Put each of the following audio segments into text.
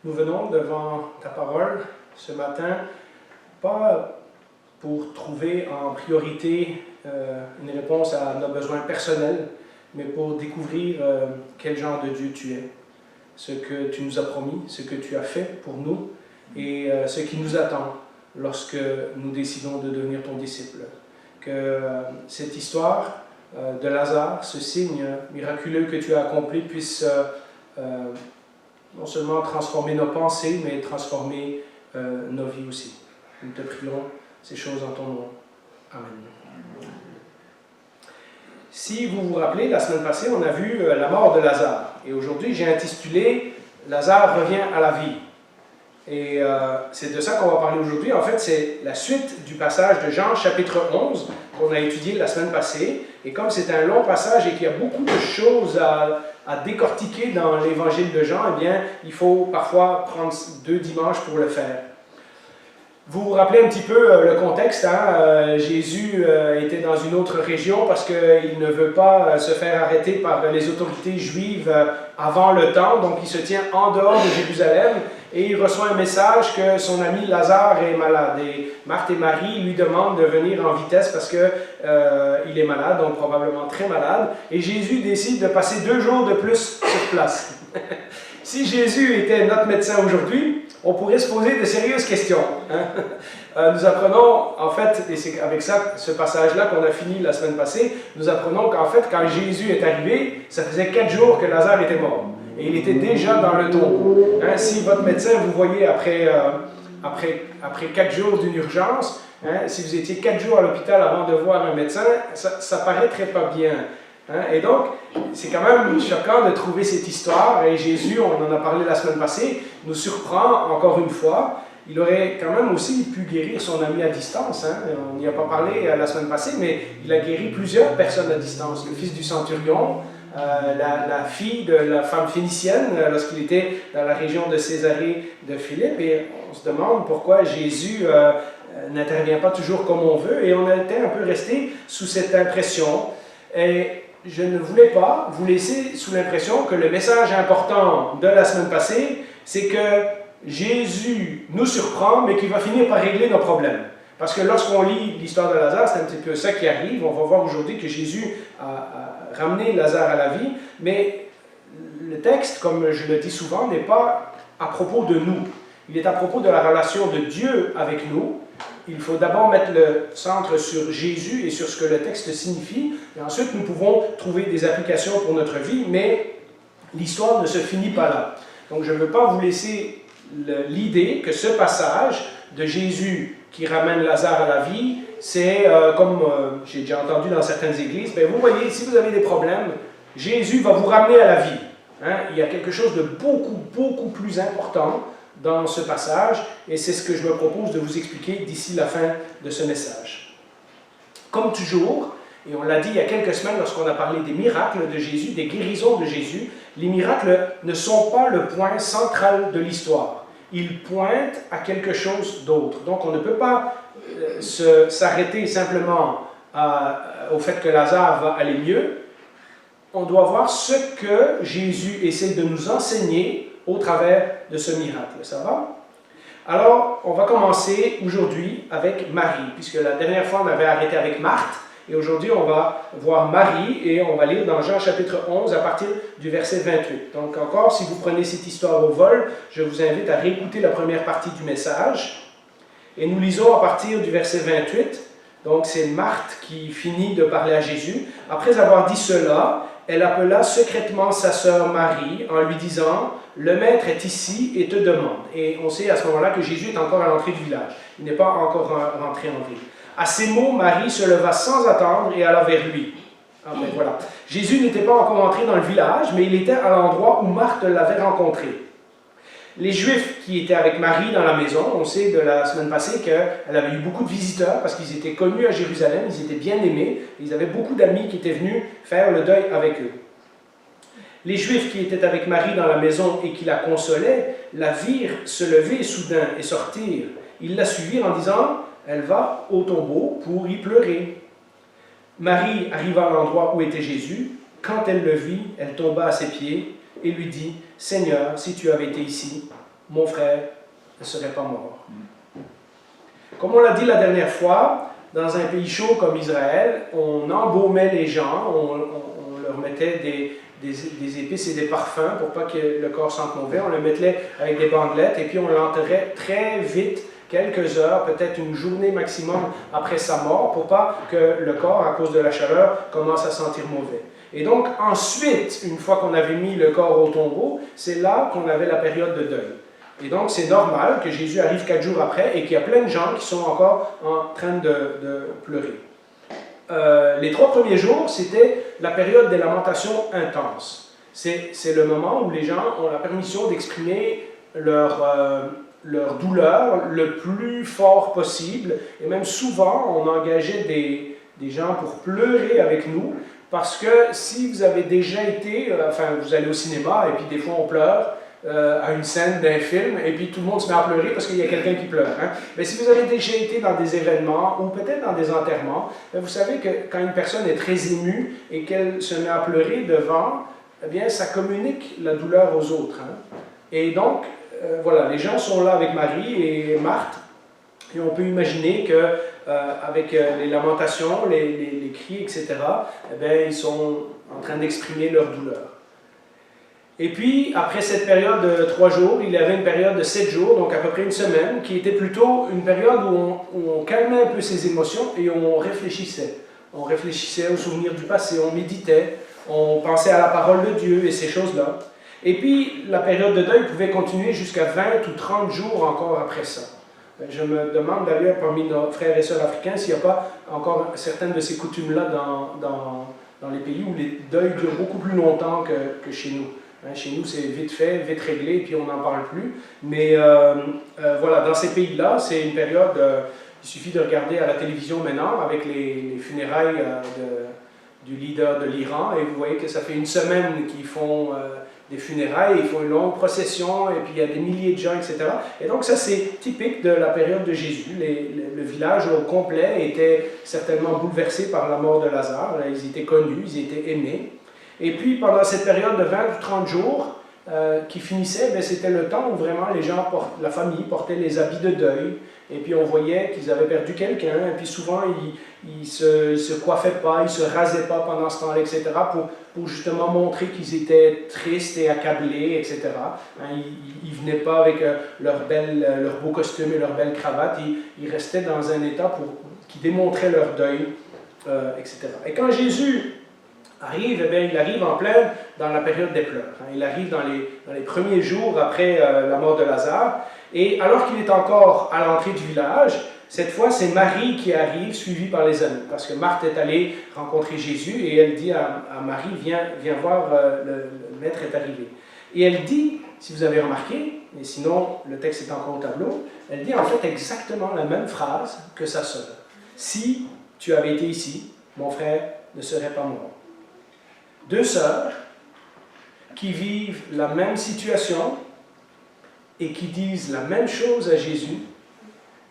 Nous venons devant ta parole ce matin, pas pour trouver en priorité une réponse à nos besoins personnels, mais pour découvrir quel genre de Dieu tu es, ce que tu nous as promis, ce que tu as fait pour nous et ce qui nous attend lorsque nous décidons de devenir ton disciple. Que cette histoire de Lazare, ce signe miraculeux que tu as accompli, puisse non seulement transformer nos pensées, mais transformer nos vies aussi. Nous te prions ces choses en ton nom. Amen. Si vous vous rappelez, la semaine passée, on a vu la mort de Lazare. Et aujourd'hui, j'ai intitulé « Lazare revient à la vie ». Et c'est de ça qu'on va parler aujourd'hui. En fait, c'est la suite du passage de Jean, chapitre 11, qu'on a étudié la semaine passée. Et comme c'est un long passage et qu'il y a beaucoup de choses à décortiquer dans l'évangile de Jean, eh bien, il faut parfois prendre 2 dimanches pour le faire. Vous vous rappelez un petit peu le contexte, hein? Jésus était dans une autre région parce qu'il ne veut pas se faire arrêter par les autorités juives avant le temps, donc il se tient en dehors de Jérusalem et il reçoit un message que son ami Lazare est malade. Et Marthe et Marie lui demandent de venir en vitesse parce qu'il est malade, donc probablement très malade, et Jésus décide de passer 2 jours de plus sur place. Si Jésus était notre médecin aujourd'hui, on pourrait se poser de sérieuses questions. Hein? Nous apprenons, en fait, et c'est avec ça, ce passage-là qu'on a fini la semaine passée, nous apprenons qu'en fait, quand Jésus est arrivé, ça faisait 4 jours que Lazare était mort. Et il était déjà dans le tombeau. Hein? Si votre médecin vous voyez après 4 jours d'une urgence, hein, si vous étiez 4 jours à l'hôpital avant de voir un médecin, ça paraîtrait pas bien. Hein? Et donc, c'est quand même choquant de trouver cette histoire, et Jésus, on en a parlé la semaine passée, nous surprend encore une fois. Il aurait quand même aussi pu guérir son ami à distance, hein? On n'y a pas parlé la semaine passée, mais il a guéri plusieurs personnes à distance. Le fils du centurion, la fille de la femme phénicienne, lorsqu'il était dans la région de Césarée de Philippe, et on se demande pourquoi Jésus n'intervient pas toujours comme on veut, et on était un peu resté sous cette impression. Et je ne voulais pas vous laisser sous l'impression que le message important de la semaine passée, c'est que Jésus nous surprend, mais qu'il va finir par régler nos problèmes. Parce que lorsqu'on lit l'histoire de Lazare, c'est un petit peu ça qui arrive. On va voir aujourd'hui que Jésus a ramené Lazare à la vie, mais le texte, comme je le dis souvent, n'est pas à propos de nous. Il est à propos de la relation de Dieu avec nous. Il faut d'abord mettre le centre sur Jésus et sur ce que le texte signifie, et ensuite nous pouvons trouver des applications pour notre vie, mais l'histoire ne se finit pas là. Donc je ne veux pas vous laisser l'idée que ce passage de Jésus qui ramène Lazare à la vie, c'est comme j'ai déjà entendu dans certaines églises, bien, vous voyez, si vous avez des problèmes, Jésus va vous ramener à la vie. Hein? Il y a quelque chose de beaucoup plus important dans ce passage, et c'est ce que je me propose de vous expliquer d'ici la fin de ce message. Comme toujours, et on l'a dit il y a quelques semaines lorsqu'on a parlé des miracles de Jésus, des guérisons de Jésus, les miracles ne sont pas le point central de l'histoire. Ils pointent à quelque chose d'autre. Donc on ne peut pas s'arrêter simplement au fait que Lazare va aller mieux. On doit voir ce que Jésus essaie de nous enseigner au travers de ce miracle. Ça va? Alors, on va commencer aujourd'hui avec Marie, puisque la dernière fois, on avait arrêté avec Marthe, et aujourd'hui, on va voir Marie, et on va lire dans Jean chapitre 11 à partir du verset 28. Donc encore, si vous prenez cette histoire au vol, je vous invite à réécouter la première partie du message, et nous lisons à partir du verset 28. Donc c'est Marthe qui finit de parler à Jésus. Après avoir dit cela, elle appela secrètement sa sœur Marie en lui disant « Le maître est ici et te demande. » Et on sait à ce moment-là que Jésus est encore à l'entrée du village. Il n'est pas encore rentré en ville. À ces mots, Marie se leva sans attendre et alla vers lui. Ah, ben voilà. Jésus n'était pas encore entré dans le village, mais il était à l'endroit où Marthe l'avait rencontré. Les Juifs qui étaient avec Marie dans la maison, on sait de la semaine passée qu'elle avait eu beaucoup de visiteurs parce qu'ils étaient connus à Jérusalem, ils étaient bien aimés, ils avaient beaucoup d'amis qui étaient venus faire le deuil avec eux. Les Juifs qui étaient avec Marie dans la maison et qui la consolaient, la virent se lever soudain et sortir. Ils la suivirent en disant « Elle va au tombeau pour y pleurer ». Marie arriva à l'endroit où était Jésus. Quand elle le vit, elle tomba à ses pieds et lui dit « Seigneur, si tu avais été ici, mon frère ne serait pas mort. Comme on l'a dit la dernière fois, dans un pays chaud comme Israël, on embaumait les gens, on leur mettait des épices et des parfums pour pas que le corps sente mauvais. On le mettait avec des bandelettes et puis on l'enterrait très vite, quelques heures, peut-être une journée maximum après sa mort, pour pas que le corps, à cause de la chaleur, commence à sentir mauvais. Et donc ensuite, une fois qu'on avait mis le corps au tombeau, c'est là qu'on avait la période de deuil. Et donc c'est normal que Jésus arrive 4 jours après et qu'il y a plein de gens qui sont encore en train de pleurer. Les 3 premiers jours, c'était la période des lamentations intenses. C'est le moment où les gens ont la permission d'exprimer leur douleur le plus fort possible. Et même souvent, on engageait des gens pour pleurer avec nous, parce que si vous avez déjà été, vous allez au cinéma et puis des fois on pleure à une scène d'un film et puis tout le monde se met à pleurer parce qu'il y a quelqu'un qui pleure. Hein? Mais si vous avez déjà été dans des événements ou peut-être dans des enterrements, vous savez que quand une personne est très émue et qu'elle se met à pleurer devant, eh bien ça communique la douleur aux autres. Hein? Et donc, voilà, les gens sont là avec Marie et Marthe, et on peut imaginer que avec les lamentations, les cris, etc., eh bien, ils sont en train d'exprimer leur douleur. Et puis, après cette période de 3 jours, il y avait une période de 7 jours, donc à peu près une semaine, qui était plutôt une période où on calmait un peu ses émotions et on réfléchissait. On réfléchissait aux souvenirs du passé, on méditait, on pensait à la parole de Dieu et ces choses-là. Et puis, la période de deuil pouvait continuer jusqu'à 20 ou 30 jours encore après ça. Je me demande d'ailleurs parmi nos frères et sœurs africains s'il n'y a pas encore certaines de ces coutumes-là dans les pays où les deuils durent beaucoup plus longtemps que chez nous. Chez nous, c'est vite fait, vite réglé, et puis on n'en parle plus. Mais voilà, dans ces pays-là, c'est une période, il suffit de regarder à la télévision maintenant, avec les funérailles du leader de l'Iran, et vous voyez que ça fait une semaine qu'ils font des funérailles, ils font une longue procession, et puis il y a des milliers de gens, etc. Et donc ça, c'est typique de la période de Jésus. Le village au complet était certainement bouleversé par la mort de Lazare. Ils étaient connus, ils étaient aimés. Et puis, pendant cette période de 20 ou 30 jours qui finissait, c'était le temps où vraiment les gens, la famille, portait les habits de deuil. Et puis, on voyait qu'ils avaient perdu quelqu'un. Et puis, souvent, ils se coiffaient pas, ils se rasaient pas pendant ce temps-là, etc., pour justement montrer qu'ils étaient tristes et accablés, etc. Ils ne venaient pas avec leur beau costume et leur belle cravate. Ils restaient dans un état qui démontrait leur deuil, etc. Et quand Jésus arrive, eh bien, il arrive en plein dans la période des pleurs. Il arrive dans les premiers jours après la mort de Lazare. Et alors qu'il est encore à l'entrée du village, cette fois, c'est Marie qui arrive, suivie par les amis. Parce que Marthe est allée rencontrer Jésus et elle dit à Marie, viens voir, le maître est arrivé. Et elle dit, si vous avez remarqué, et sinon le texte est encore au tableau, elle dit en fait exactement la même phrase que sa sœur. Si tu avais été ici, mon frère ne serait pas mort. 2 sœurs qui vivent la même situation et qui disent la même chose à Jésus,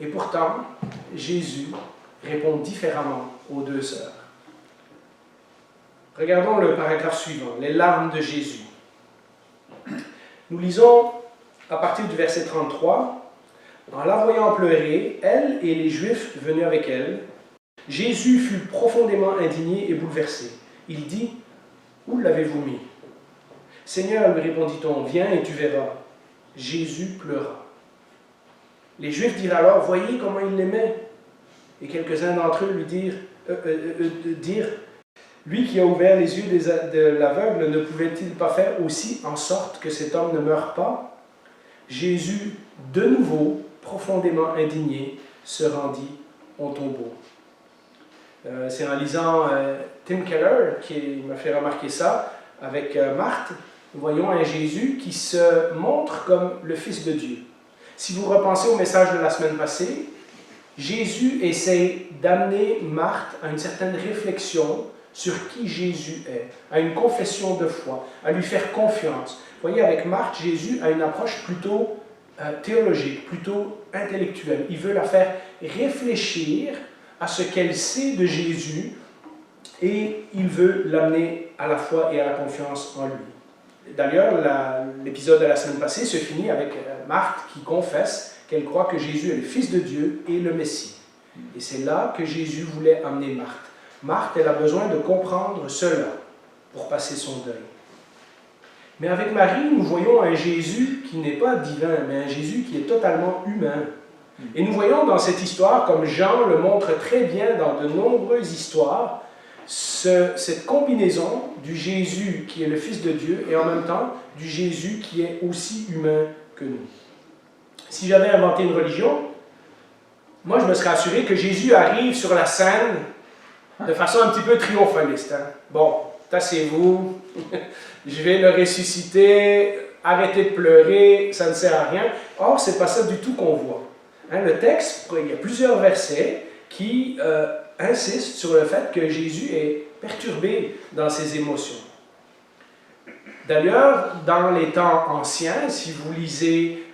et pourtant, Jésus répond différemment aux 2 sœurs. Regardons le paragraphe suivant, les larmes de Jésus. Nous lisons à partir du verset 33, « En la voyant pleurer, elle et les Juifs venus avec elle, Jésus fut profondément indigné et bouleversé. Il dit, « Où l'avez-vous mis » ? « Seigneur, lui répondit-on, viens et tu verras. » Jésus pleura. Les Juifs dirent alors, « Voyez comment il l'aimait. » Et quelques-uns d'entre eux lui dirent, « Lui qui a ouvert les yeux de l'aveugle, ne pouvait-il pas faire aussi en sorte que cet homme ne meure pas ?» Jésus, de nouveau, profondément indigné, se rendit au tombeau. C'est en lisant Tim Keller qui m'a fait remarquer ça, avec Marthe, nous voyons un Jésus qui se montre comme le Fils de Dieu. Si vous repensez au message de la semaine passée, Jésus essaie d'amener Marthe à une certaine réflexion sur qui Jésus est, à une confession de foi, à lui faire confiance. Vous voyez, avec Marthe, Jésus a une approche plutôt théologique, plutôt intellectuelle. Il veut la faire réfléchir à ce qu'elle sait de Jésus et il veut l'amener à la foi et à la confiance en lui. D'ailleurs, l'épisode de la semaine passée se finit avec Marthe qui confesse qu'elle croit que Jésus est le Fils de Dieu et le Messie. Et c'est là que Jésus voulait amener Marthe. Marthe, elle a besoin de comprendre cela pour passer son deuil. Mais avec Marie, nous voyons un Jésus qui n'est pas divin, mais un Jésus qui est totalement humain. Et nous voyons dans cette histoire, comme Jean le montre très bien dans de nombreuses histoires, cette combinaison du Jésus qui est le Fils de Dieu et en même temps du Jésus qui est aussi humain que nous. Si j'avais inventé une religion, moi je me serais assuré que Jésus arrive sur la scène de façon un petit peu triomphaliste. Hein? Bon, tassez-vous, je vais le ressusciter, arrêtez de pleurer, ça ne sert à rien. Or, ce n'est pas ça du tout qu'on voit. Hein, le texte, il y a plusieurs versets qui insistent sur le fait que Jésus est perturbé dans ses émotions. D'ailleurs, dans les temps anciens, si vous lisez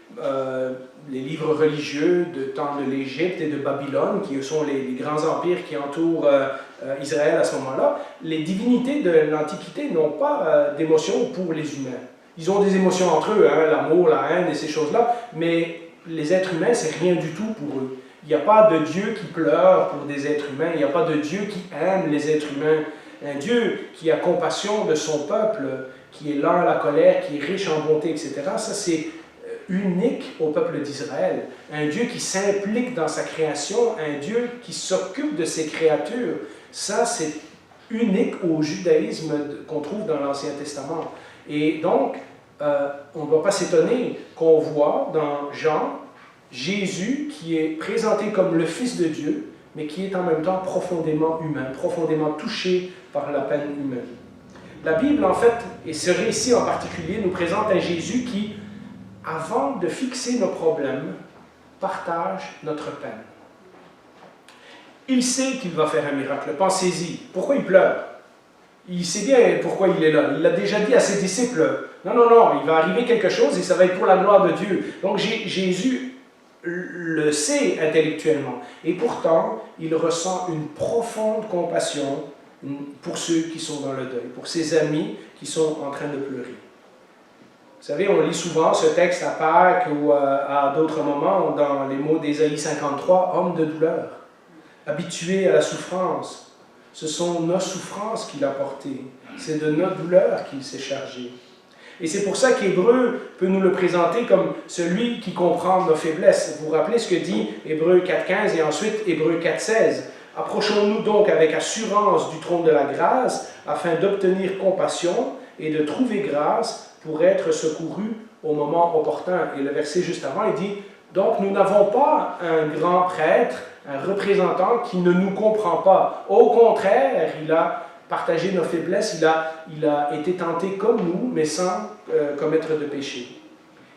les livres religieux de temps de l'Égypte et de Babylone, qui sont les grands empires qui entourent Israël à ce moment-là, les divinités de l'Antiquité n'ont pas d'émotions pour les humains. Ils ont des émotions entre eux, hein, l'amour, la haine et ces choses-là, mais les êtres humains, c'est rien du tout pour eux. Il n'y a pas de Dieu qui pleure pour des êtres humains, il n'y a pas de Dieu qui aime les êtres humains. Un Dieu qui a compassion de son peuple, qui est lent à la colère, qui est riche en bonté, etc. Ça, c'est unique au peuple d'Israël. Un Dieu qui s'implique dans sa création, un Dieu qui s'occupe de ses créatures. Ça, c'est unique au judaïsme qu'on trouve dans l'Ancien Testament. Et donc, on ne va pas s'étonner qu'on voit dans Jean, Jésus qui est présenté comme le Fils de Dieu, mais qui est en même temps profondément humain, profondément touché par la peine humaine. La Bible, en fait, et ce récit en particulier, nous présente un Jésus qui, avant de fixer nos problèmes, partage notre peine. Il sait qu'il va faire un miracle, pensez-y. Pourquoi il pleure? Il sait bien pourquoi il est là. Il l'a déjà dit à ses disciples. Non, non, non, il va arriver quelque chose et ça va être pour la gloire de Dieu. Donc Jésus le sait intellectuellement. Et pourtant, il ressent une profonde compassion pour ceux qui sont dans le deuil, pour ses amis qui sont en train de pleurer. Vous savez, on lit souvent ce texte à Pâques ou à d'autres moments dans les mots d'Ésaïe 53, « Homme de douleur, habitué à la souffrance, ce sont nos souffrances qu'il a portées, c'est de nos douleurs qu'il s'est chargé. » Et c'est pour ça qu'Hébreu peut nous le présenter comme celui qui comprend nos faiblesses. Vous vous rappelez ce que dit Hébreu 4.15 et ensuite Hébreu 4.16. « Approchons-nous donc avec assurance du trône de la grâce afin d'obtenir compassion et de trouver grâce pour être secourus au moment opportun. » Et le verset juste avant, il dit « Donc nous n'avons pas un grand prêtre, un représentant qui ne nous comprend pas. Au contraire, il a partagé nos faiblesses, il a été tenté comme nous, mais sans commettre de péché. »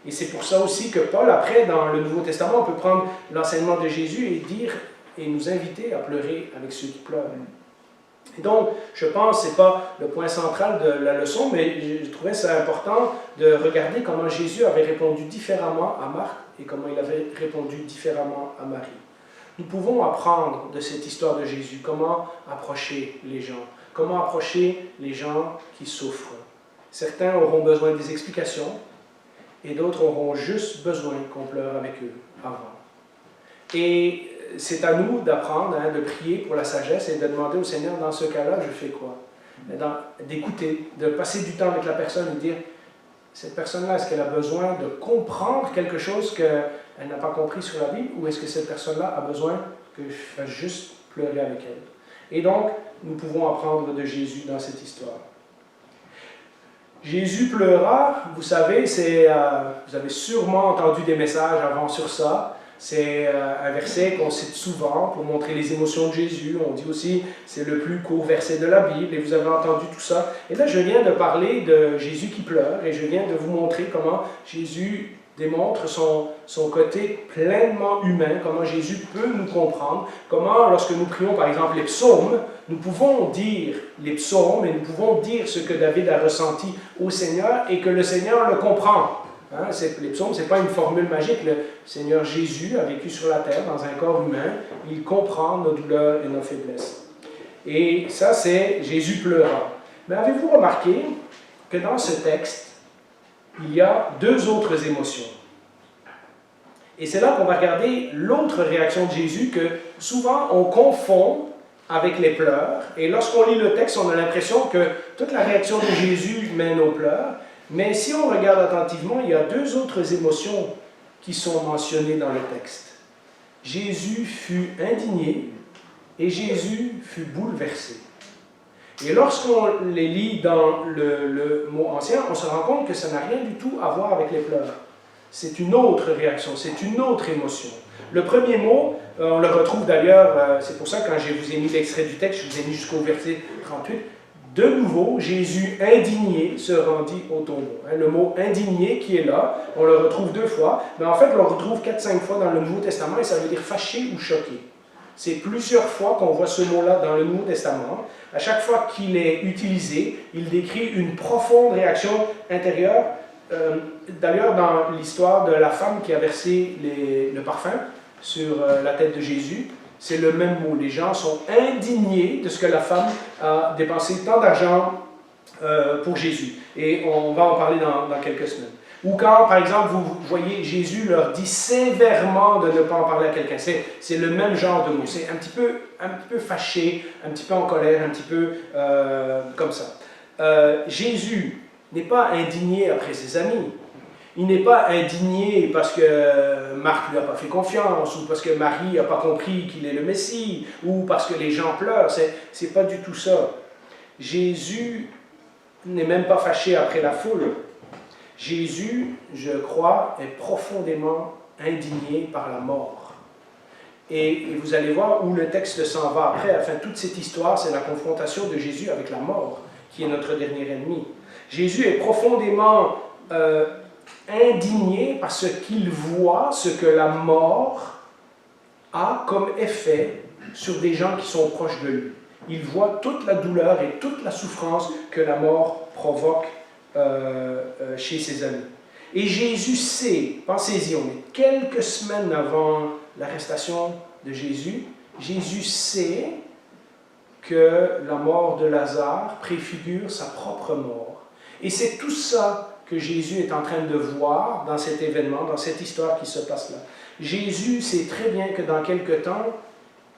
Et c'est pour ça aussi que Paul, après, dans le Nouveau Testament, on peut prendre l'enseignement de Jésus et dire et nous inviter à pleurer avec ceux qui pleurent. Et donc, je pense que ce n'est pas le point central de la leçon, mais je trouvais ça important de regarder comment Jésus avait répondu différemment à Marthe et comment il avait répondu différemment à Marie. Nous pouvons apprendre de cette histoire de Jésus, comment approcher les gens, comment approcher les gens qui souffrent. Certains auront besoin des explications et d'autres auront juste besoin qu'on pleure avec eux avant. Et c'est à nous d'apprendre, de prier pour la sagesse et de demander au Seigneur, dans ce cas-là, je fais quoi? D'écouter, de passer du temps avec la personne et de dire, cette personne-là, est-ce qu'elle a besoin de comprendre quelque chose qu'elle n'a pas compris sur la Bible, ou est-ce que cette personne-là a besoin que je fasse juste pleurer avec elle? Et donc, nous pouvons apprendre de Jésus dans cette histoire. Jésus pleura, vous savez, vous avez sûrement entendu des messages avant sur ça. C'est un verset qu'on cite souvent pour montrer les émotions de Jésus. On dit aussi c'est le plus court verset de la Bible et vous avez entendu tout ça. Et là, je viens de parler de Jésus qui pleure et je viens de vous montrer comment Jésus démontre son côté pleinement humain, comment Jésus peut nous comprendre, comment lorsque nous prions par exemple les psaumes, nous pouvons dire les psaumes et nous pouvons dire ce que David a ressenti au Seigneur et que le Seigneur le comprend. Hein, les psaumes, ce n'est pas une formule magique. Le Seigneur Jésus a vécu sur la terre dans un corps humain. Il comprend nos douleurs et nos faiblesses. Et ça, c'est Jésus pleurant. Mais avez-vous remarqué que dans ce texte, il y a deux autres émotions. Et c'est là qu'on va regarder l'autre réaction de Jésus que souvent on confond avec les pleurs. Et lorsqu'on lit le texte, on a l'impression que toute la réaction de Jésus mène aux pleurs. Mais si on regarde attentivement, il y a deux autres émotions qui sont mentionnées dans le texte. Jésus fut indigné et Jésus fut bouleversé. Et lorsqu'on les lit dans le mot ancien, on se rend compte que ça n'a rien du tout à voir avec les pleurs. C'est une autre réaction, c'est une autre émotion. Le premier mot, on le retrouve d'ailleurs, c'est pour ça que quand je vous ai mis l'extrait du texte, je vous ai mis jusqu'au verset 38, de nouveau, Jésus indigné se rendit au tombeau. Le mot indigné qui est là, on le retrouve deux fois, mais en fait on le retrouve 4-5 fois dans le Nouveau Testament et ça veut dire fâché ou choqué. C'est plusieurs fois qu'on voit ce mot-là dans le Nouveau Testament. À chaque fois qu'il est utilisé, il décrit une profonde réaction intérieure. D'ailleurs, dans l'histoire de la femme qui a versé le parfum sur la tête de Jésus, c'est le même mot. Les gens sont indignés de ce que la femme a dépensé tant d'argent pour Jésus. Et on va en parler dans quelques semaines. Ou quand, par exemple, vous voyez, Jésus leur dit sévèrement de ne pas en parler à quelqu'un. C'est le même genre de mot. C'est un petit peu fâché, un petit peu en colère, un petit peu comme ça. Jésus n'est pas indigné après ses amis. Il n'est pas indigné parce que Marc ne lui a pas fait confiance, ou parce que Marie n'a pas compris qu'il est le Messie, ou parce que les gens pleurent. C'est pas du tout ça. Jésus n'est même pas fâché après la foule. Jésus, je crois, est profondément indigné par la mort. Et vous allez voir où le texte s'en va après. Enfin, toute cette histoire, c'est la confrontation de Jésus avec la mort, qui est notre dernier ennemi. Jésus est profondément indigné parce qu'il voit ce que la mort a comme effet sur des gens qui sont proches de lui. Il voit toute la douleur et toute la souffrance que la mort provoque chez ses amis. Et Jésus sait, pensez-y, on est quelques semaines avant l'arrestation de Jésus, Jésus sait que la mort de Lazare préfigure sa propre mort. Et c'est tout ça que Jésus est en train de voir dans cet événement, dans cette histoire qui se passe là. Jésus sait très bien que dans quelque temps,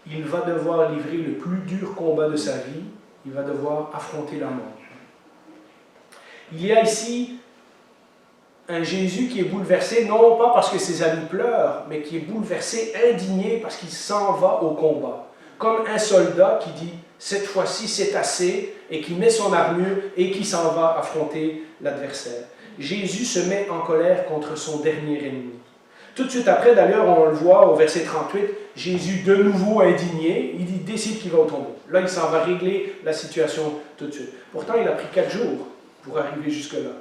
il va devoir livrer le plus dur combat de sa vie, il va devoir affronter la mort. Il y a ici un Jésus qui est bouleversé, non pas parce que ses amis pleurent, mais qui est bouleversé, indigné, parce qu'il s'en va au combat. Comme un soldat qui dit « cette fois-ci c'est assez » et qui met son armure et qui s'en va affronter l'adversaire. Jésus se met en colère contre son dernier ennemi. Tout de suite après, d'ailleurs, on le voit au verset 38, Jésus de nouveau indigné, il décide qu'il va au tombeau. Là, il s'en va régler la situation tout de suite. Pourtant, il a pris 4 jours pour arriver jusque-là.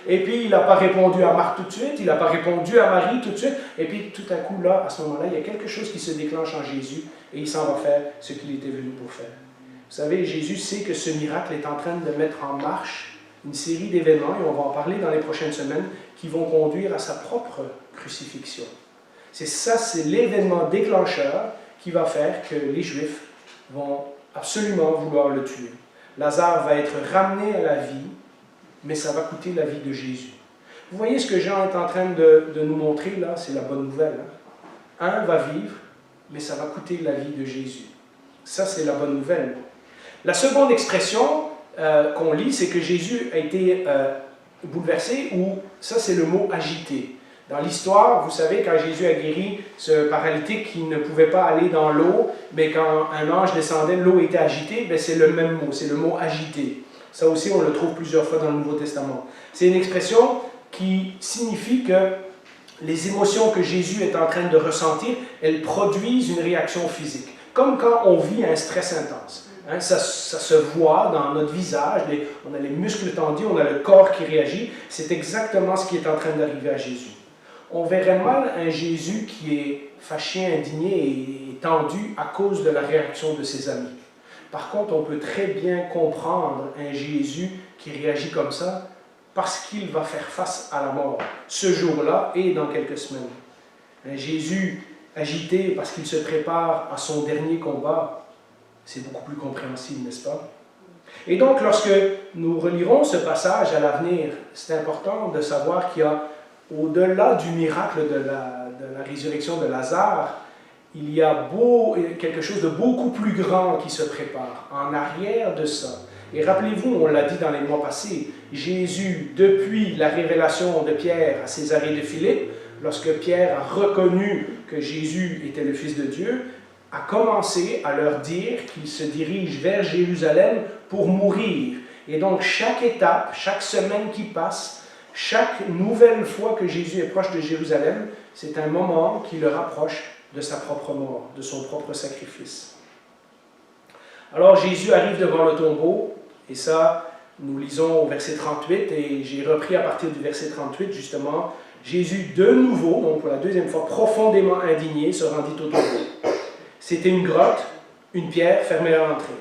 Et puis, il n'a pas répondu à Marc tout de suite, il n'a pas répondu à Marie tout de suite, et puis tout à coup, là, à ce moment-là, il y a quelque chose qui se déclenche en Jésus, et il s'en va faire ce qu'il était venu pour faire. Vous savez, Jésus sait que ce miracle est en train de mettre en marche une série d'événements, et on va en parler dans les prochaines semaines, qui vont conduire à sa propre crucifixion. C'est ça, c'est l'événement déclencheur qui va faire que les Juifs vont absolument vouloir le tuer. Lazare va être ramené à la vie, mais ça va coûter la vie de Jésus. Vous voyez ce que Jean est en train de nous montrer là, c'est la bonne nouvelle. Un va vivre, mais ça va coûter la vie de Jésus. Ça, c'est la bonne nouvelle. La seconde expression qu'on lit, c'est que Jésus a été bouleversé, ou ça, c'est le mot agité. Dans l'histoire, vous savez, quand Jésus a guéri ce paralytique qui ne pouvait pas aller dans l'eau, mais quand un ange descendait, l'eau était agitée, c'est le même mot, c'est le mot agité. Ça aussi, on le trouve plusieurs fois dans le Nouveau Testament. C'est une expression qui signifie que les émotions que Jésus est en train de ressentir, elles produisent une réaction physique. Comme quand on vit un stress intense. Ça se voit dans notre visage, on a les muscles tendus, on a le corps qui réagit. C'est exactement ce qui est en train d'arriver à Jésus. On verrait mal un Jésus qui est fâché, indigné et tendu à cause de la réaction de ses amis. Par contre, on peut très bien comprendre un Jésus qui réagit comme ça parce qu'il va faire face à la mort ce jour-là et dans quelques semaines. Un Jésus agité parce qu'il se prépare à son dernier combat, c'est beaucoup plus compréhensible, n'est-ce pas? Et donc, lorsque nous relirons ce passage à l'avenir, c'est important de savoir qu'il y a, au-delà du miracle de la résurrection de Lazare, il y a quelque chose de beaucoup plus grand qui se prépare en arrière de ça. Et rappelez-vous, on l'a dit dans les mois passés, Jésus, depuis la révélation de Pierre à Césarée de Philippe, lorsque Pierre a reconnu que Jésus était le Fils de Dieu, a commencé à leur dire qu'il se dirige vers Jérusalem pour mourir. Et donc, chaque étape, chaque semaine qui passe, chaque nouvelle fois que Jésus est proche de Jérusalem, c'est un moment qui le rapproche de sa propre mort, de son propre sacrifice. Alors, Jésus arrive devant le tombeau, et ça, nous lisons au verset 38, et j'ai repris à partir du verset 38, justement, Jésus, de nouveau, donc pour la deuxième fois, profondément indigné, se rendit au tombeau. C'était une grotte, une pierre fermée à l'entrée.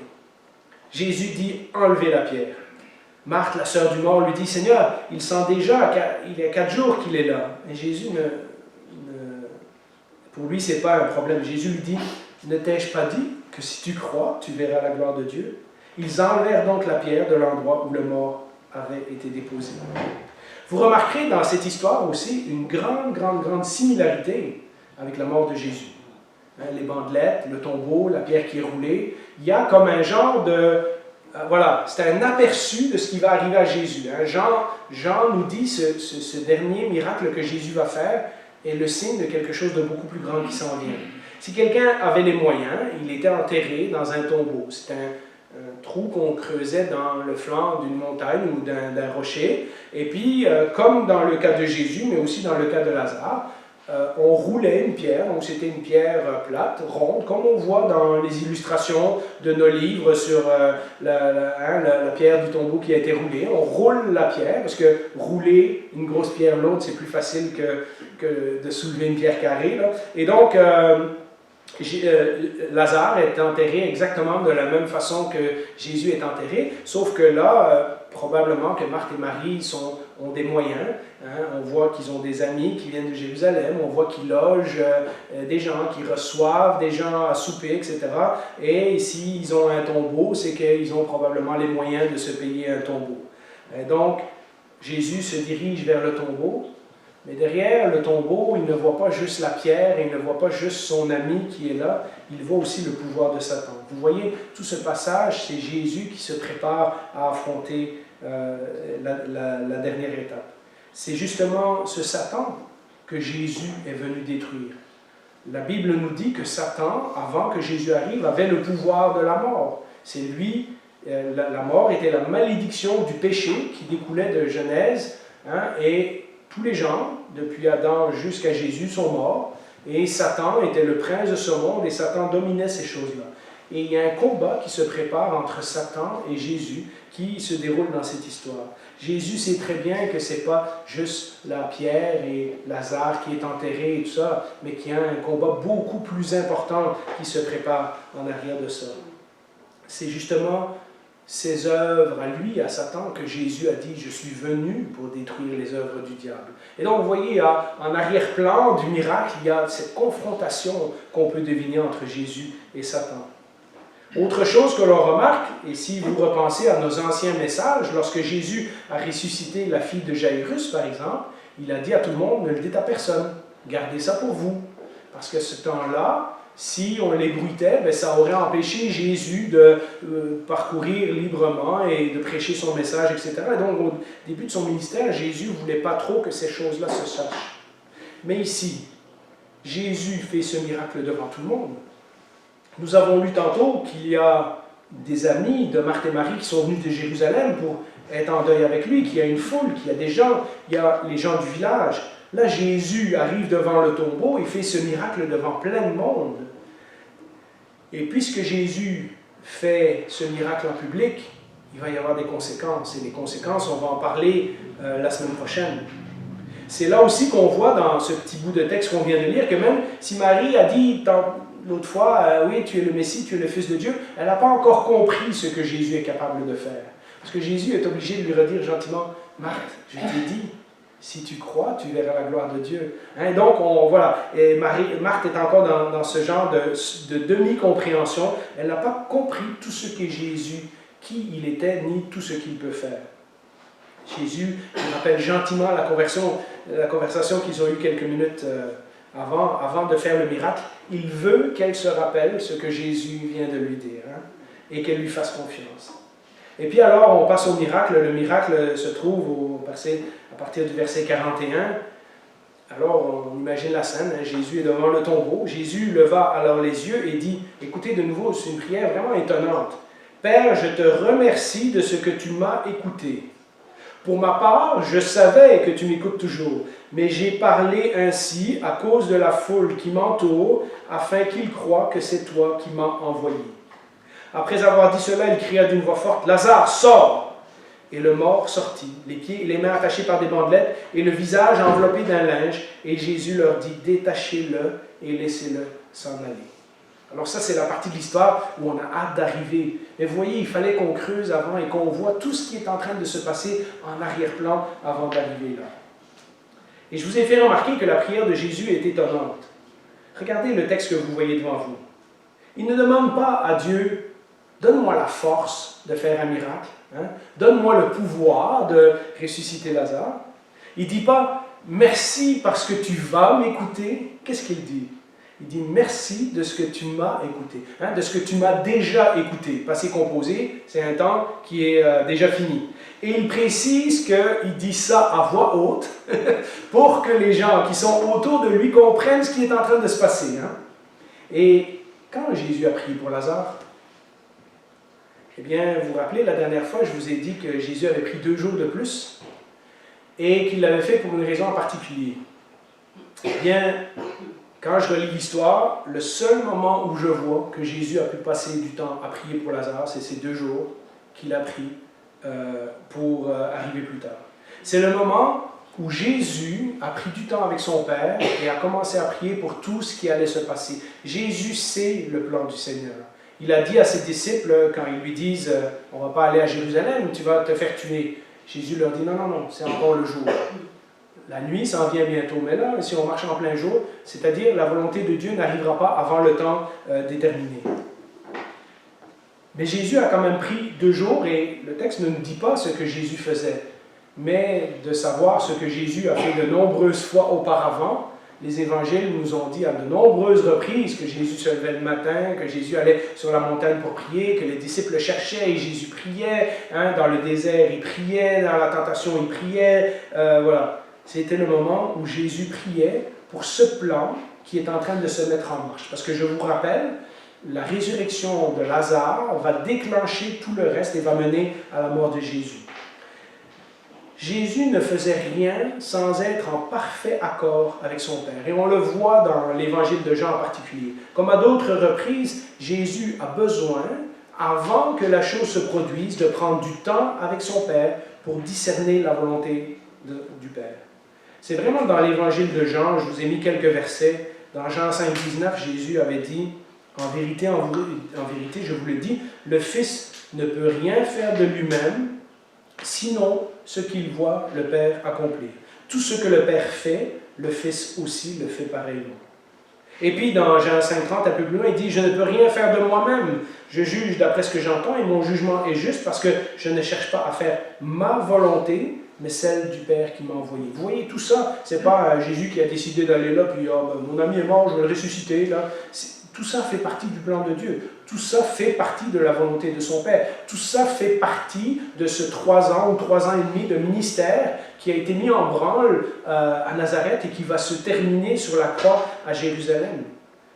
Jésus dit « Enlevez la pierre ». Marthe, la sœur du mort, lui dit « Seigneur, il sent déjà, il y a 4 jours qu'il est là. » Et Jésus, pour lui, ce n'est pas un problème. Jésus lui dit « Ne t'ai-je pas dit que si tu crois, tu verras la gloire de Dieu ?» Ils enlevèrent donc la pierre de l'endroit où le mort avait été déposé. Vous remarquerez dans cette histoire aussi une grande similarité avec la mort de Jésus. Les bandelettes, le tombeau, la pierre qui est roulée, il y a comme un genre de... voilà, c'est un aperçu de ce qui va arriver à Jésus. Jean nous dit ce dernier miracle que Jésus va faire est le signe de quelque chose de beaucoup plus grand qui s'en vient. Si quelqu'un avait les moyens, il était enterré dans un tombeau. C'est un trou qu'on creusait dans le flanc d'une montagne ou d'un rocher. Et puis, comme dans le cas de Jésus, mais aussi dans le cas de Lazare, on roulait une pierre, donc c'était une pierre plate, ronde, comme on voit dans les illustrations de nos livres sur la pierre du tombeau qui a été roulée. On roule la pierre, parce que rouler une grosse pierre lourde, c'est plus facile que de soulever une pierre carrée, là. Et donc, Lazare est enterré exactement de la même façon que Jésus est enterré, sauf que là, probablement que Marthe et Marie ont des moyens. On voit qu'ils ont des amis qui viennent de Jérusalem, on voit qu'ils logent des gens, qui reçoivent des gens à souper, etc. Et s'ils ont un tombeau, c'est qu'ils ont probablement les moyens de se payer un tombeau. Donc, Jésus se dirige vers le tombeau, mais derrière le tombeau, il ne voit pas juste la pierre, il ne voit pas juste son ami qui est là, il voit aussi le pouvoir de Satan. Vous voyez, tout ce passage, c'est Jésus qui se prépare à affronter la dernière étape. C'est justement ce Satan que Jésus est venu détruire. La Bible nous dit que Satan, avant que Jésus arrive, avait le pouvoir de la mort. C'est lui, la mort était la malédiction du péché qui découlait de Genèse, et tous les gens, depuis Adam jusqu'à Jésus, sont morts, et Satan était le prince de ce monde, et Satan dominait ces choses-là. Et il y a un combat qui se prépare entre Satan et Jésus, qui se déroule dans cette histoire. Jésus sait très bien que ce n'est pas juste la pierre et Lazare qui est enterré et tout ça, mais qu'il y a un combat beaucoup plus important qui se prépare en arrière de ça. C'est justement ses œuvres à lui, à Satan, que Jésus a dit « Je suis venu pour détruire les œuvres du diable ». Et donc, vous voyez, en arrière-plan du miracle, il y a cette confrontation qu'on peut deviner entre Jésus et Satan. Autre chose que l'on remarque, et si vous repensez à nos anciens messages, lorsque Jésus a ressuscité la fille de Jairus, par exemple, il a dit à tout le monde « Ne le dites à personne, gardez ça pour vous ». Parce que ce temps-là, si on l'ébruitait, ça aurait empêché Jésus de parcourir librement et de prêcher son message, etc. Et donc, au début de son ministère, Jésus ne voulait pas trop que ces choses-là se sachent. Mais ici, Jésus fait ce miracle devant tout le monde. Nous avons lu tantôt qu'il y a des amis de Marthe et Marie qui sont venus de Jérusalem pour être en deuil avec lui, qu'il y a une foule, qu'il y a des gens, il y a les gens du village. Là, Jésus arrive devant le tombeau et fait ce miracle devant plein de monde. Et puisque Jésus fait ce miracle en public, il va y avoir des conséquences. Et les conséquences, on va en parler la semaine prochaine. C'est là aussi qu'on voit dans ce petit bout de texte qu'on vient de lire que même si Marie a dit l'autre fois, oui, tu es le Messie, tu es le Fils de Dieu, elle n'a pas encore compris ce que Jésus est capable de faire. Parce que Jésus est obligé de lui redire gentiment, Marthe, je t'ai dit, si tu crois, tu verras la gloire de Dieu. Donc, voilà, et Marthe est encore dans ce genre de demi-compréhension. Elle n'a pas compris tout ce que Jésus qui il était ni tout ce qu'il peut faire. Jésus il rappelle gentiment la conversation qu'ils ont eue quelques minutes avant de faire le miracle. Il veut qu'elle se rappelle ce que Jésus vient de lui dire, hein, et qu'elle lui fasse confiance. Et puis alors, on passe au miracle. Le miracle se trouve à partir du verset 41. Alors, on imagine la scène, hein, Jésus est devant le tombeau. Jésus leva alors les yeux et dit, écoutez de nouveau, c'est une prière vraiment étonnante. « Père, je te remercie de ce que tu m'as écouté. Pour ma part, je savais que tu m'écoutes toujours, mais j'ai parlé ainsi à cause de la foule qui m'entoure, afin qu'ils croient que c'est toi qui m'as envoyé. » Après avoir dit cela, il cria d'une voix forte, « Lazare, sors !» Et le mort sortit, les pieds et les mains attachés par des bandelettes, et le visage enveloppé d'un linge. Et Jésus leur dit, « Détachez-le et laissez-le s'en aller. » Alors ça, c'est la partie de l'histoire où on a hâte d'arriver. Mais vous voyez, il fallait qu'on creuse avant et qu'on voit tout ce qui est en train de se passer en arrière-plan avant d'arriver là. Et je vous ai fait remarquer que la prière de Jésus est étonnante. Regardez le texte que vous voyez devant vous. Il ne demande pas à Dieu, « Donne-moi la force de faire un miracle. Hein? Donne-moi le pouvoir de ressusciter Lazare. » Il ne dit pas, « Merci parce que tu vas m'écouter. » Qu'est-ce qu'il dit? Il dit, « Merci de ce que tu m'as écouté. Hein? De ce que tu m'as déjà écouté. » Passé composé, c'est un temps qui est déjà fini. Et il précise qu'il dit ça à voix haute pour que les gens qui sont autour de lui comprennent ce qui est en train de se passer. Hein? Et quand Jésus a prié pour Lazare, eh bien, vous vous rappelez, la dernière fois, je vous ai dit que Jésus avait pris 2 jours de plus et qu'il l'avait fait pour une raison en particulier. Eh bien, quand je relis l'histoire, le seul moment où je vois que Jésus a pu passer du temps à prier pour Lazare, c'est ces 2 jours qu'il a pris pour arriver plus tard. C'est le moment où Jésus a pris du temps avec son Père et a commencé à prier pour tout ce qui allait se passer. Jésus sait le plan du Seigneur. Il a dit à ses disciples, quand ils lui disent « On ne va pas aller à Jérusalem, tu vas te faire tuer. » Jésus leur dit « Non, non, non, c'est encore le jour. La nuit s'en vient bientôt. Mais là, si on marche en plein jour, c'est-à-dire la volonté de Dieu n'arrivera pas avant le temps déterminé. » Mais Jésus a quand même pris 2 jours et le texte ne nous dit pas ce que Jésus faisait. Mais de savoir ce que Jésus a fait de nombreuses fois auparavant, les évangiles nous ont dit à de nombreuses reprises que Jésus se levait le matin, que Jésus allait sur la montagne pour prier, que les disciples le cherchaient et Jésus priait. Hein, dans le désert, il priait, dans la tentation, il priait. Voilà. C'était le moment où Jésus priait pour ce plan qui est en train de se mettre en marche. Parce que je vous rappelle, la résurrection de Lazare va déclencher tout le reste et va mener à la mort de Jésus. Jésus ne faisait rien sans être en parfait accord avec son Père. Et on le voit dans l'évangile de Jean en particulier. Comme à d'autres reprises, Jésus a besoin, avant que la chose se produise, de prendre du temps avec son Père pour discerner la volonté du Père. C'est vraiment dans l'évangile de Jean, je vous ai mis quelques versets. Dans Jean 5, 19, Jésus avait dit, en vérité, je vous le dis, le Fils ne peut rien faire de lui-même, sinon ce qu'il voit le Père accomplir. Tout ce que le Père fait, le Fils aussi le fait pareillement. Et puis dans Jean 5,30, un peu plus loin, il dit « Je ne peux rien faire de moi-même. Je juge d'après ce que j'entends et mon jugement est juste parce que je ne cherche pas à faire ma volonté, mais celle du Père qui m'a envoyé. » Vous voyez, tout ça, ce n'est pas Jésus qui a décidé d'aller là, puis oh, ben, mon ami est mort, je vais le ressusciter. Là. Tout ça fait partie du plan de Dieu. Tout ça fait partie de la volonté de son Père. Tout ça fait partie de ce 3 ans ou 3 ans et demi de ministère qui a été mis en branle à Nazareth et qui va se terminer sur la croix à Jérusalem.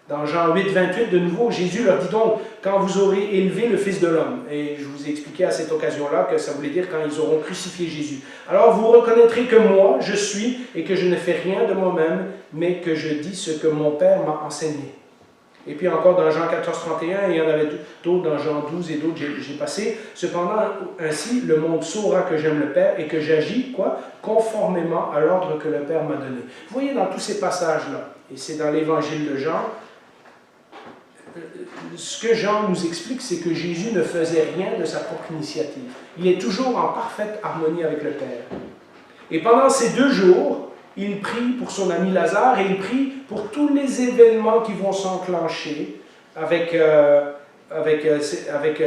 Dans Jean 8, 28, de nouveau, Jésus leur dit donc, quand vous aurez élevé le Fils de l'homme, et je vous ai expliqué à cette occasion-là que ça voulait dire quand ils auront crucifié Jésus, alors vous reconnaîtrez que moi, je suis, et que je ne fais rien de moi-même, mais que je dis ce que mon Père m'a enseigné. Et puis encore dans Jean 14, 31, il y en avait d'autres dans Jean 12 et d'autres, j'ai passé. Cependant, ainsi, le monde saura que j'aime le Père et que j'agis, quoi, conformément à l'ordre que le Père m'a donné. Vous voyez dans tous ces passages-là, et c'est dans l'évangile de Jean, ce que Jean nous explique, c'est que Jésus ne faisait rien de sa propre initiative. Il est toujours en parfaite harmonie avec le Père. Et pendant ces 2 jours, il prie pour son ami Lazare et il prie pour tous les événements qui vont s'enclencher avec avec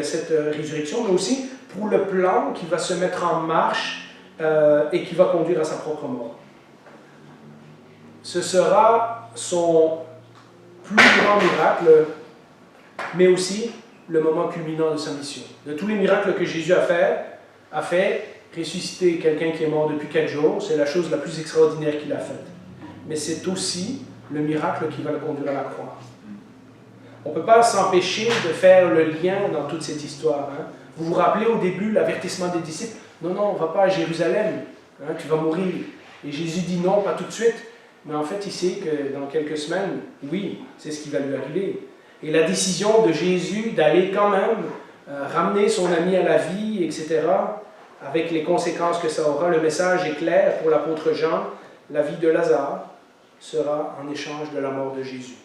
cette résurrection, mais aussi pour le plan qui va se mettre en marche et qui va conduire à sa propre mort. Ce sera son plus grand miracle, mais aussi le moment culminant de sa mission. De tous les miracles que Jésus a fait, ressusciter quelqu'un qui est mort depuis 4 jours, c'est la chose la plus extraordinaire qu'il a faite. Mais c'est aussi le miracle qui va le conduire à la croix. On ne peut pas s'empêcher de faire le lien dans toute cette histoire. Hein. Vous vous rappelez au début l'avertissement des disciples? Non, non, on ne va pas à Jérusalem, hein, tu vas mourir. Et Jésus dit non, pas tout de suite. Mais en fait, il sait que dans quelques semaines, oui, c'est ce qui va lui arriver. Et la décision de Jésus d'aller quand même ramener son ami à la vie, etc., avec les conséquences que ça aura, le message est clair pour l'apôtre Jean, la vie de Lazare sera en échange de la mort de Jésus.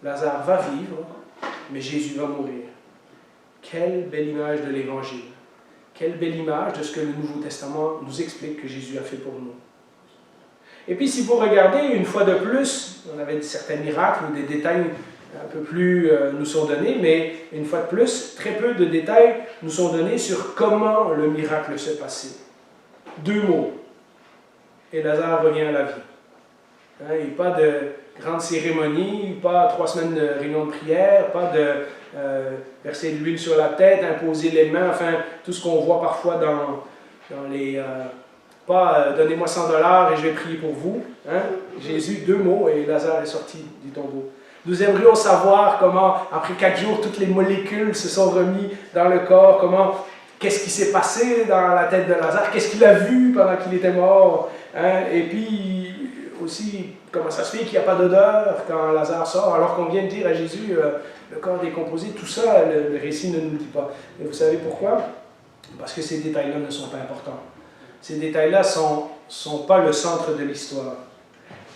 Lazare va vivre, mais Jésus va mourir. Quelle belle image de l'Évangile. Quelle belle image de ce que le Nouveau Testament nous explique que Jésus a fait pour nous. Et puis si vous regardez, une fois de plus, on avait certains miracles ou des détails un peu plus nous sont donnés, mais une fois de plus, très peu de détails nous sont donnés sur comment le miracle s'est passé. 2 mots. Et Lazare revient à la vie. Hein, il n'y a pas de grande cérémonie, pas 3 semaines de réunion de prière, pas de verser de l'huile sur la tête, imposer les mains, enfin, tout ce qu'on voit parfois dans les... donnez-moi 100 $ et je vais prier pour vous. Hein? Jésus, 2 mots et Lazare est sorti du tombeau. Nous aimerions savoir comment, après 4 jours, toutes les molécules se sont remises dans le corps, qu'est-ce qui s'est passé dans la tête de Lazare, qu'est-ce qu'il a vu pendant qu'il était mort, hein? Et puis aussi, comment ça se fait qu'il n'y a pas d'odeur quand Lazare sort, alors qu'on vient de dire à Jésus, le corps décomposé, tout ça, le récit ne nous le dit pas. Et vous savez pourquoi? Parce que ces détails-là ne sont pas importants. Ces détails-là ne sont pas le centre de l'histoire.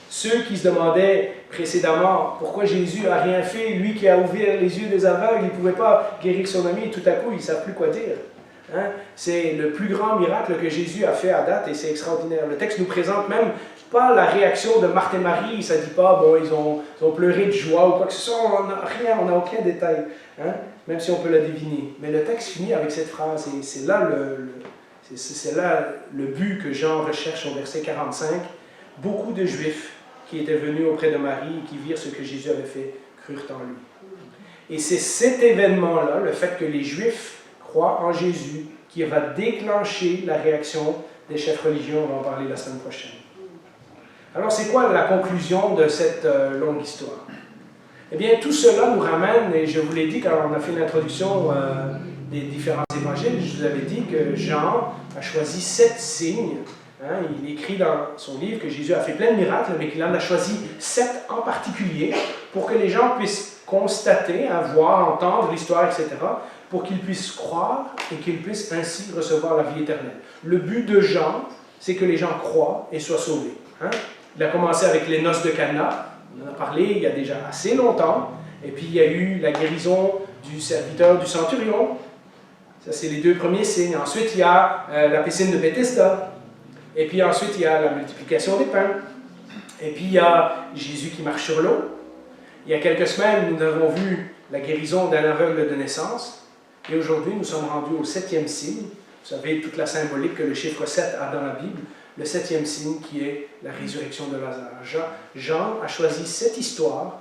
Ceux qui se demandaient précédemment pourquoi Jésus n'a rien fait, lui qui a ouvert les yeux des aveugles, il ne pouvait pas guérir son ami, et tout à coup, ils ne savent plus quoi dire. Hein? C'est le plus grand miracle que Jésus a fait à date, et c'est extraordinaire. Le texte nous présente même pas la réaction de Marthe et Marie, ça ne dit pas, bon, ils ont pleuré de joie ou quoi que ce soit, on n'a rien, on n'a aucun détail, hein? Même si on peut la deviner. Mais le texte finit avec cette phrase, et c'est là le but que Jean recherche au verset 45. Beaucoup de Juifs qui étaient venus auprès de Marie et qui virent ce que Jésus avait fait, crurent en lui. Et c'est cet événement-là, le fait que les Juifs croient en Jésus, qui va déclencher la réaction des chefs religieux. On va en parler la semaine prochaine. Alors, c'est quoi la conclusion de cette longue histoire? Eh bien, tout cela nous ramène, et je vous l'ai dit quand on a fait l'introduction des différents évangiles, je vous avais dit que Jean a choisi 7 signes. Hein, il écrit dans son livre que Jésus a fait plein de miracles, mais qu'il en a choisi 7 en particulier pour que les gens puissent constater, hein, voir, entendre l'histoire, etc., pour qu'ils puissent croire et qu'ils puissent ainsi recevoir la vie éternelle. Le but de Jean, c'est que les gens croient et soient sauvés. Hein. Il a commencé avec les noces de Cana, on en a parlé il y a déjà assez longtemps, et puis il y a eu la guérison du serviteur du centurion. Ça, c'est les 2 premiers signes. Ensuite, il y a la piscine de Bethesda. Et puis ensuite, il y a la multiplication des pains. Et puis, il y a Jésus qui marche sur l'eau. Il y a quelques semaines, nous avons vu la guérison d'un aveugle de naissance. Et aujourd'hui, nous sommes rendus au 7e signe. Vous savez, toute la symbolique que le chiffre 7 a dans la Bible. Le 7e signe qui est la résurrection de Lazare. Jean a choisi cette histoire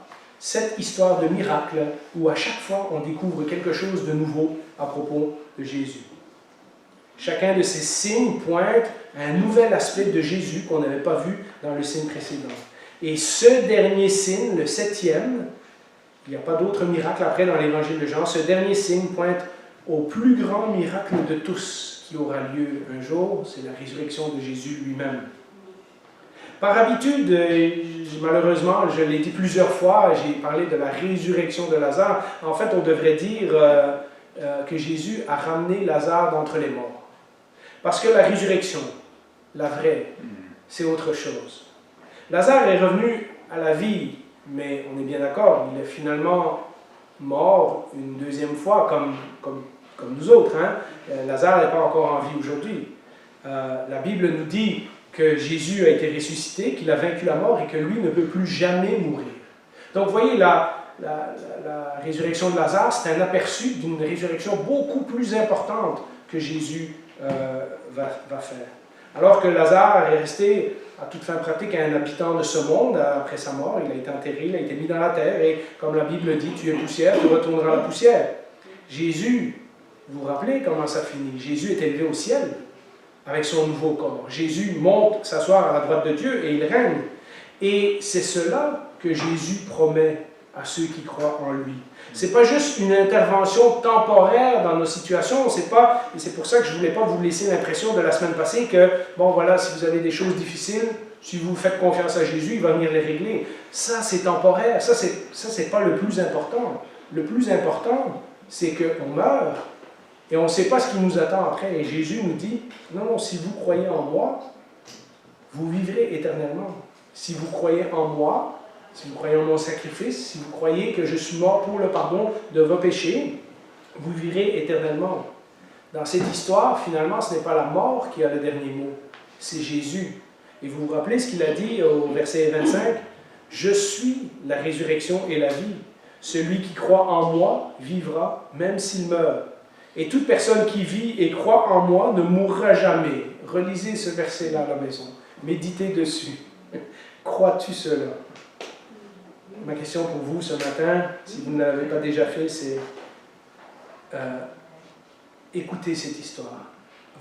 de miracle, où à chaque fois, on découvre quelque chose de nouveau à propos de Jésus. Chacun de ces signes pointe à un nouvel aspect de Jésus qu'on n'avait pas vu dans le signe précédent. Et ce dernier signe, le 7e, il n'y a pas d'autre miracle après dans l'évangile de Jean, ce dernier signe pointe au plus grand miracle de tous qui aura lieu un jour, c'est la résurrection de Jésus lui-même. Par habitude, malheureusement, je l'ai dit plusieurs fois, j'ai parlé de la résurrection de Lazare. En fait, on devrait dire que Jésus a ramené Lazare d'entre les morts. Parce que la résurrection, la vraie, c'est autre chose. Lazare est revenu à la vie, mais on est bien d'accord, il est finalement mort une 2e fois, comme nous autres. Hein? Lazare n'est pas encore en vie aujourd'hui. La Bible nous dit que Jésus a été ressuscité, qu'il a vaincu la mort et que lui ne peut plus jamais mourir. Donc, vous voyez, la résurrection de Lazare, c'est un aperçu d'une résurrection beaucoup plus importante que Jésus va faire. Alors que Lazare est resté à toute fin pratique un habitant de ce monde après sa mort, il a été enterré, il a été mis dans la terre, et comme la Bible dit, tu es poussière, tu retourneras à la poussière. Jésus, vous vous rappelez comment ça finit? Jésus est élevé au ciel avec son nouveau corps. Jésus monte s'asseoir à la droite de Dieu et il règne. Et c'est cela que Jésus promet à ceux qui croient en lui. Ce n'est pas juste une intervention temporaire dans nos situations, et c'est pour ça que je ne voulais pas vous laisser l'impression de la semaine passée que, bon voilà, si vous avez des choses difficiles, si vous faites confiance à Jésus, il va venir les régler. Ça, c'est temporaire, ça, c'est pas le plus important. Le plus important, c'est qu'on meurt, et on ne sait pas ce qui nous attend après. Et Jésus nous dit, non, si vous croyez en moi, vous vivrez éternellement. Si vous croyez en moi, si vous croyez en mon sacrifice, si vous croyez que je suis mort pour le pardon de vos péchés, vous vivrez éternellement. Dans cette histoire, finalement, ce n'est pas la mort qui a le dernier mot, c'est Jésus. Et vous vous rappelez ce qu'il a dit au verset 25 ? « Je suis la résurrection et la vie. Celui qui croit en moi vivra, même s'il meurt. Et toute personne qui vit et croit en moi ne mourra jamais. » Relisez ce verset-là à la maison. Méditez dessus. Crois-tu cela? Ma question pour vous ce matin, si vous ne l'avez pas déjà fait, c'est écoutez cette histoire,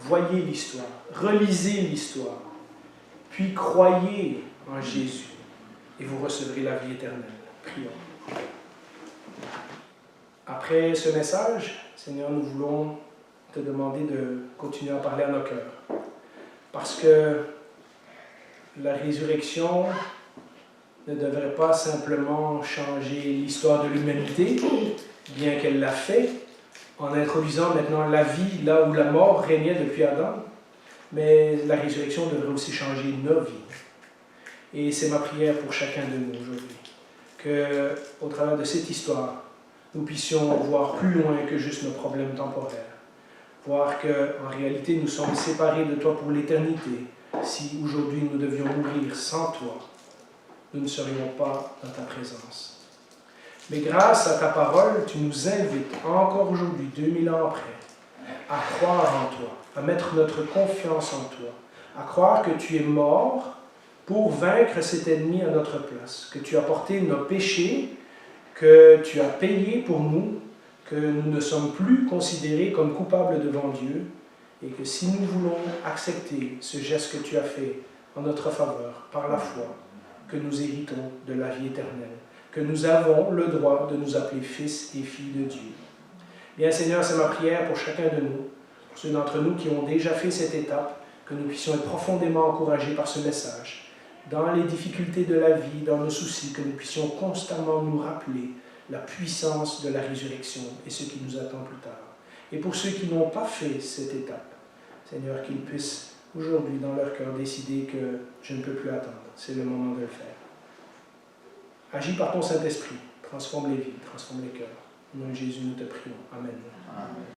voyez l'histoire, relisez l'histoire, puis croyez en Jésus et vous recevrez la vie éternelle. Prions. Après ce message, Seigneur, nous voulons te demander de continuer à parler à nos cœurs. Parce que la résurrection ne devrait pas simplement changer l'histoire de l'humanité, bien qu'elle l'a fait, en introduisant maintenant la vie là où la mort régnait depuis Adam, mais la résurrection devrait aussi changer nos vies. Et c'est ma prière pour chacun de nous aujourd'hui, qu'au travers de cette histoire, nous puissions voir plus loin que juste nos problèmes temporaires, voir qu'en réalité nous sommes séparés de toi pour l'éternité. Si aujourd'hui nous devions mourir sans toi, nous ne serions pas dans ta présence. Mais grâce à ta parole, tu nous invites encore aujourd'hui, 2000 ans après, à croire en toi, à mettre notre confiance en toi, à croire que tu es mort pour vaincre cet ennemi à notre place, que tu as porté nos péchés, que tu as payé pour nous, que nous ne sommes plus considérés comme coupables devant Dieu, et que si nous voulons accepter ce geste que tu as fait en notre faveur, par la foi, que nous héritons de la vie éternelle, que nous avons le droit de nous appeler fils et filles de Dieu. Bien Seigneur, c'est ma prière pour chacun de nous, pour ceux d'entre nous qui ont déjà fait cette étape, que nous puissions être profondément encouragés par ce message, dans les difficultés de la vie, dans nos soucis, que nous puissions constamment nous rappeler la puissance de la résurrection et ce qui nous attend plus tard. Et pour ceux qui n'ont pas fait cette étape, Seigneur, qu'ils puissent aujourd'hui dans leur cœur décider que je ne peux plus attendre, c'est le moment de le faire. Agis par ton Saint-Esprit, transforme les vies, transforme les cœurs. Au nom de Jésus, nous te prions. Amen. Amen.